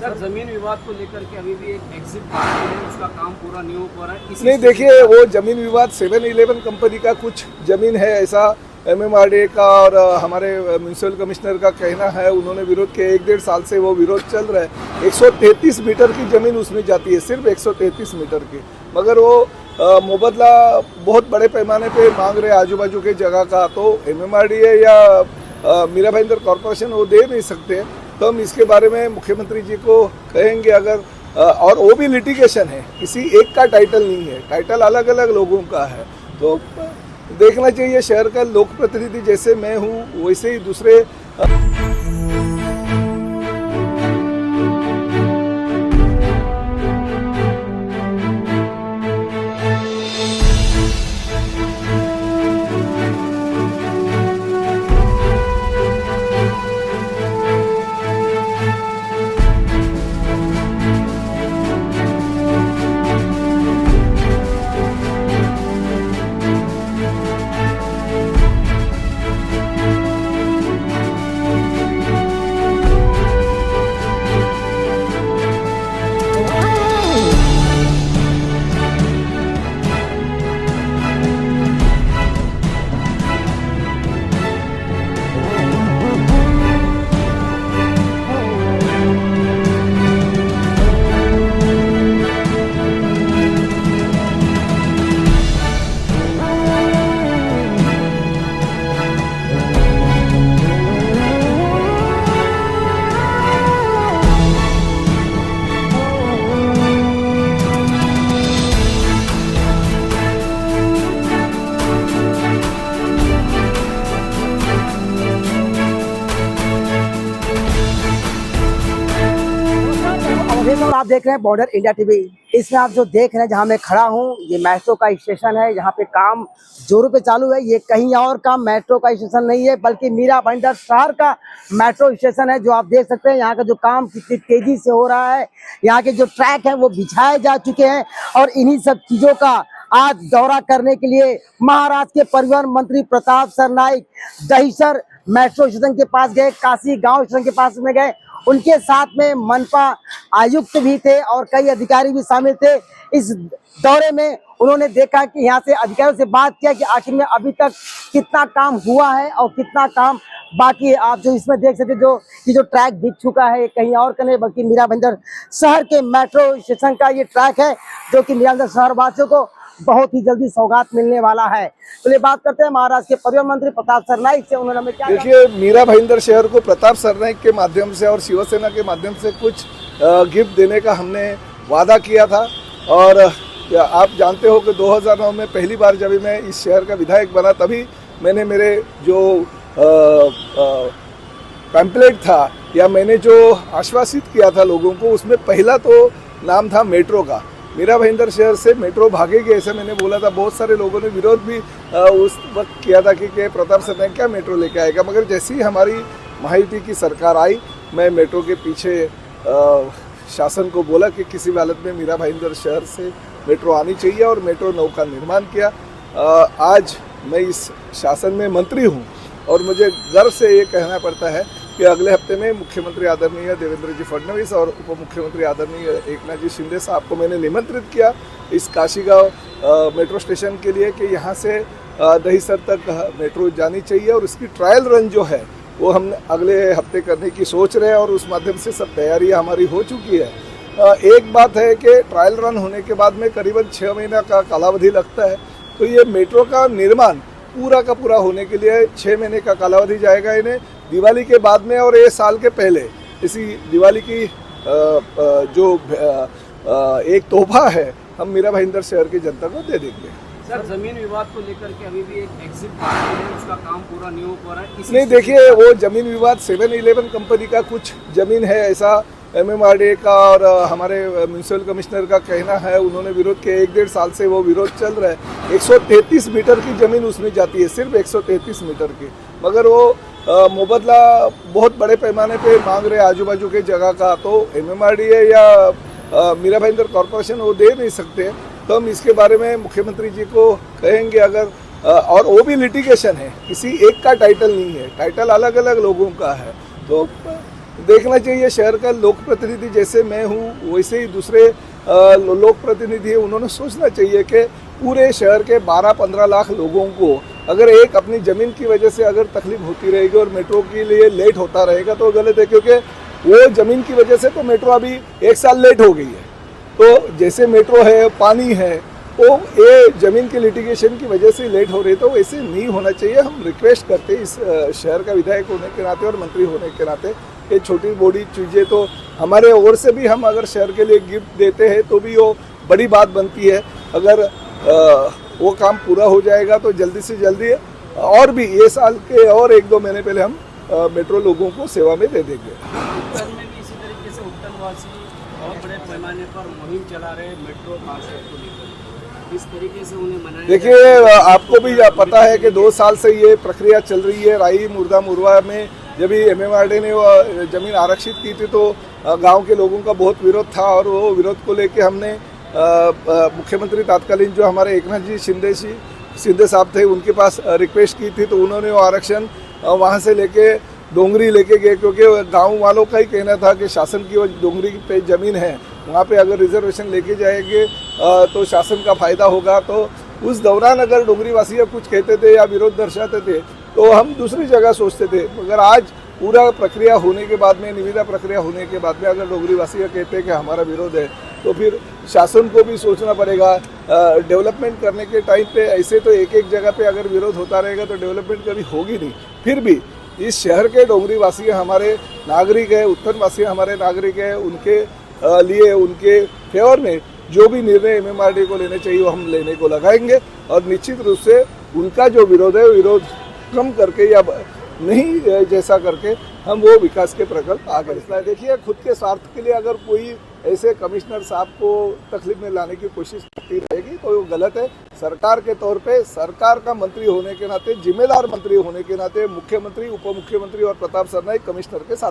Sir, जमीन विवाद को लेकर के अभी भी एक एग्जिट पार्टी है, उसका काम पूरा नहीं हो पा रहा है। नहीं, देखिए, वो जमीन विवाद 7-11 कंपनी का कुछ जमीन है ऐसा MMRDA का और हमारे म्यूनिसिपल कमिश्नर का कहना है। उन्होंने विरोध किया, 1-1.5 साल से वो विरोध चल रहा है। 133 मीटर की जमीन उसमें जाती है, सिर्फ 133 मीटर की, मगर वो मुबदला बहुत बड़े पैमाने पे मांग रहे आजू बाजू के जगह का। तो MMRDA या मीरा भाईंदर कॉरपोरेशन वो दे नहीं सकते। तो हम इसके बारे में मुख्यमंत्री जी को कहेंगे। अगर और वो भी लिटिगेशन है, किसी एक का टाइटल नहीं है, टाइटल अलग अलग लोगों का है। तो देखना चाहिए, शहर का लोक प्रतिनिधि जैसे मैं हूँ वैसे ही दूसरे और आप देख रहे हैं बॉर्डर इंडिया टीवी। इसमें आप जो देख रहे हैं, जहां मैं खड़ा हूं, ये मेट्रो का स्टेशन है। यहाँ पे काम जोरों पे चालू है। ये कहीं और का मेट्रो का स्टेशन नहीं है, बल्कि मीरा भाईंदर शहर का मेट्रो स्टेशन है। जो आप देख सकते हैं, यहाँ का जो काम कितनी तेजी से हो रहा है। यहाँ के जो ट्रैक है वो बिछाए जा चुके हैं और इन्हीं सब चीजों का आज दौरा करने के लिए महाराष्ट्र के परिवहन मंत्री प्रताप सरनाईक दहिसर मेट्रो स्टेशन के पास गए, काशी गांव स्टेशन के पास में गए। उनके साथ में मनपा आयुक्त भी थे और कई अधिकारी भी शामिल थे। इस दौरे में उन्होंने देखा कि यहाँ से अधिकारियों से बात किया कि आखिर में अभी तक कितना काम हुआ है और कितना काम बाकी है। आप जो इसमें देख सकते, जो ट्रैक बिक चुका है, कहीं और का नहीं बल्कि मीरा भाईंदर शहर के मेट्रो स्टेशन का ये ट्रैक है, जो कि मीरा भाईंदर शहर वासियों को बहुत ही जल्दी सौगात मिलने वाला है। तो ये बात करते हैं महाराष्ट्र के परिवहन मंत्री प्रताप सरनाईक से। उन्होंने क्या देखिए, मीरा भाईंदर शहर को प्रताप सरनाईक के माध्यम से और शिवसेना के माध्यम से कुछ गिफ्ट देने का हमने वादा किया था। और आप जानते हो कि 2009 में पहली बार जब मैं इस शहर का विधायक बना, तभी मैंने मेरे जो पैम्पलेट था या मैंने जो आश्वासित किया था लोगों को, उसमें पहला तो नाम था मेट्रो का। मीरा भाईंदर शहर से मेट्रो भागेगी ऐसा मैंने बोला था। बहुत सारे लोगों ने विरोध भी उस वक्त किया था कि प्रताप सरनाईक क्या मेट्रो लेके आएगा। मगर जैसे ही हमारी महायुति की सरकार आई, मैं मेट्रो के पीछे शासन को बोला कि किसी भी हालत में मीरा भाईंदर शहर से मेट्रो आनी चाहिए और मेट्रो 9 का निर्माण किया। आज मैं इस शासन में मंत्री हूँ और मुझे गर्व से ये कहना पड़ता है कि अगले हफ्ते में मुख्यमंत्री आदरणीय देवेंद्र जी फडणवीस और उप मुख्यमंत्री आदरणीय एकनाथ जी शिंदे साहब को मैंने निमंत्रित किया इस काशीगांव मेट्रो स्टेशन के लिए कि यहाँ से दहिसर तक मेट्रो जानी चाहिए। और इसकी ट्रायल रन जो है वो हम अगले हफ्ते करने की सोच रहे हैं और उस माध्यम से सब तैयारियाँ हमारी हो चुकी है। एक बात है कि ट्रायल रन होने के बाद में करीबन 6 महीना का कालावधि लगता है। तो ये मेट्रो का निर्माण पूरा का पूरा होने के लिए 6 महीने का कालावधि जाएगा। इन्हें दिवाली के बाद में और ये साल के पहले इसी दिवाली की जो एक तोहफा है हम मीरा भाईंदर शहर की जनता को दे देंगे। सर, जमीन विवाद को लेकर के अभी भी एक एग्जिट पार्टी है, उसका काम पूरा नहीं हो पा रहा है। नहीं, देखिए, वो जमीन विवाद 7-11 कंपनी का कुछ जमीन है ऐसा MMRDA का और हमारे म्यूनिसिपल कमिश्नर का कहना है। उन्होंने विरोध किया, 1-1.5 साल से वो विरोध चल रहा है। 133 मीटर की जमीन उसमें जाती है, सिर्फ 133 मीटर की, मगर वो मुबदला बहुत बड़े पैमाने पे मांग रहे आजू बाजू के जगह का। तो MMRDA या मीरा भाईंदर कॉरपोरेशन वो दे नहीं सकते। तो हम इसके बारे में मुख्यमंत्री जी को कहेंगे। अगर और वो भी लिटिगेशन है, किसी एक का टाइटल नहीं है, टाइटल अलग अलग लोगों का है। तो देखना चाहिए शहर का लोक प्रतिनिधि, जैसे मैं हूँ वैसे ही दूसरे लोक प्रतिनिधि है, उन्होंने सोचना चाहिए कि पूरे शहर के 12-15 लाख लोगों को अगर एक अपनी ज़मीन की वजह से अगर तकलीफ होती रहेगी और मेट्रो के लिए लेट होता रहेगा तो गलत है, क्योंकि वो ज़मीन की वजह से तो मेट्रो अभी 1 साल लेट हो गई है। तो जैसे मेट्रो है, पानी है, तो ये ज़मीन के लिटिगेशन की वजह से लेट हो रही, तो वैसे नहीं होना चाहिए। हम रिक्वेस्ट करते हैं इस शहर का विधायक होने के नाते और मंत्री होने के नाते, ये छोटी बड़ी चीज़ें तो हमारे ओर से भी हम अगर शहर के लिए गिफ्ट देते हैं तो भी वो बड़ी बात बनती है। अगर वो काम पूरा हो जाएगा तो जल्दी से जल्दी और भी ये साल के और 1-2 महीने पहले हम मेट्रो लोगों को सेवा में दे देंगे। उत्तर में भी इसी तरीके से उत्तरवासी बहुत बड़े पैमाने पर मुहिम चला रहे हैं मेट्रो ट्रांसपोर्ट को लेकर, इस तरीके से उन्हें मनाया। देखिए, आपको भी पता है कि 2 साल से ये प्रक्रिया चल रही है। राई मुर्दा मुरवा में जब भी MMRD ने वो ज़मीन आरक्षित की थी तो गांव के लोगों का बहुत विरोध था और वो विरोध को लेके हमने मुख्यमंत्री तत्कालीन जो हमारे एकनाथ जी शिंदे साहब थे उनके पास रिक्वेस्ट की थी, तो उन्होंने वो आरक्षण वहाँ से लेके डोंगरी लेके गए, क्योंकि गांव वालों का ही कहना था कि शासन की वो डोंगरी पे ज़मीन है, वहाँ पे अगर रिजर्वेशन लेके जाएंगे तो शासन का फ़ायदा होगा। तो उस दौरान अगर डोंगरी वासी कुछ कहते थे या विरोध दर्शाते थे तो हम दूसरी जगह सोचते थे, मगर आज पूरा प्रक्रिया होने के बाद में, निविदा प्रक्रिया होने के बाद में अगर डोंगरी वासी कहते हैं कि हमारा विरोध है तो फिर शासन को भी सोचना पड़ेगा। डेवलपमेंट करने के टाइम पे ऐसे तो एक जगह पे अगर विरोध होता रहेगा तो डेवलपमेंट कभी होगी नहीं। फिर भी इस शहर के डोंगरी वासी हमारे नागरिक है, उत्तर वासी हमारे नागरिक है, उनके लिए उनके फेवर में जो भी निर्णय MMRD को लेने चाहिए वो हम लेने को लगाएंगे और निश्चित रूप से उनका जो विरोध है विरोध कम करके या नहीं जैसा करके हम वो विकास के प्रकल्प आगे बढ़ाएं। देखिए, खुद के स्वार्थ के लिए अगर कोई ऐसे कमिश्नर साहब को तकलीफ में लाने की कोशिश करती रहेगी तो वो गलत है। सरकार के तौर पे, सरकार का मंत्री होने के नाते, जिम्मेदार मंत्री होने के नाते मुख्यमंत्री, उप मुख्यमंत्री और प्रताप सरनाईक कमिश्नर के साथ